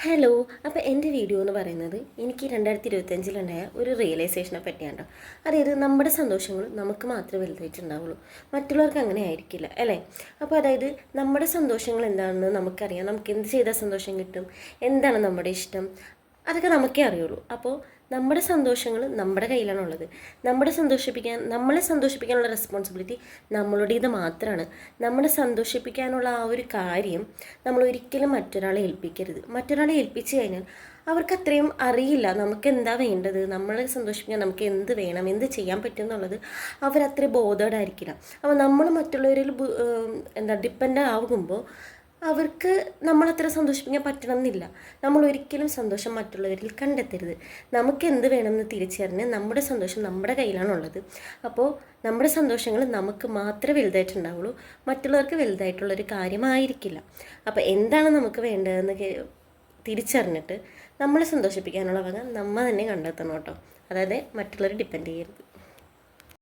Hello. അപ്പോൾ എൻ്റെ video എന്ന് പറയുന്നത് എനിക്ക് 2025 ഒരു റിയലൈസേഷനെ പറ്റിയാണ്. അതായത് നമ്മുടെ സന്തോഷങ്ങൾ നമുക്ക് മാത്രമേ വലുതായിട്ടുണ്ടാവുള്ളൂ, മറ്റുള്ളവർക്ക് അങ്ങനെ ആയിരിക്കില്ല അല്ലേ. അപ്പോൾ അതായത് നമ്മുടെ സന്തോഷങ്ങൾ എന്താണെന്ന് നമുക്കറിയാം, നമുക്ക് എന്ത് ചെയ്താൽ സന്തോഷം കിട്ടും, എന്താണ് നമ്മുടെ ഇഷ്ടം, അതൊക്കെ നമുക്കേ അറിയുള്ളൂ. അപ്പോൾ നമ്മുടെ സന്തോഷങ്ങൾ നമ്മുടെ കയ്യിലാണുള്ളത്. നമ്മളെ സന്തോഷിപ്പിക്കാനുള്ള റെസ്പോൺസിബിലിറ്റി നമ്മളുടേത് മാത്രമാണ്. നമ്മളെ സന്തോഷിപ്പിക്കാനുള്ള ആ ഒരു കാര്യം നമ്മൾ ഒരിക്കലും മറ്റൊരാളെ ഏൽപ്പിക്കരുത്. മറ്റൊരാളെ ഏൽപ്പിച്ചു കഴിഞ്ഞാൽ അവർക്ക് അത്രയും അറിയില്ല നമുക്ക് എന്താ വേണ്ടത്, നമ്മളെ സന്തോഷിപ്പിക്കാൻ നമുക്ക് എന്ത് വേണം, എന്ത് ചെയ്യാൻ പറ്റും എന്നുള്ളത് അവരത്ര ബോധേഡായിരിക്കില്ല. അപ്പോൾ നമ്മൾ മറ്റുള്ളവരിൽ ഡിപ്പെൻഡ് ആകുമ്പോൾ അവർക്ക് നമ്മളത്ര സന്തോഷിപ്പിക്കാൻ പറ്റണം എന്നില്ല. നമ്മൾ ഒരിക്കലും സന്തോഷം മറ്റുള്ളവരിൽ കണ്ടെത്തരുത്. നമുക്ക് എന്ത് വേണമെന്ന് തിരിച്ചറിഞ്ഞ് നമ്മുടെ സന്തോഷം നമ്മുടെ കയ്യിലാണുള്ളത്. അപ്പോൾ നമ്മുടെ സന്തോഷങ്ങൾ നമുക്ക് മാത്രമേ വലുതായിട്ടുണ്ടാവുള്ളൂ, മറ്റുള്ളവർക്ക് വലുതായിട്ടുള്ളൊരു കാര്യമായിരിക്കില്ല. അപ്പോൾ എന്താണ് നമുക്ക് വേണ്ടതെന്ന് തിരിച്ചറിഞ്ഞിട്ട് നമ്മളെ സന്തോഷിപ്പിക്കാനുള്ള വക നമ്മൾ തന്നെ കണ്ടെത്തണം കേട്ടോ. അതായത് മറ്റുള്ളവർ ഡിപ്പെൻഡ് ചെയ്യരുത്.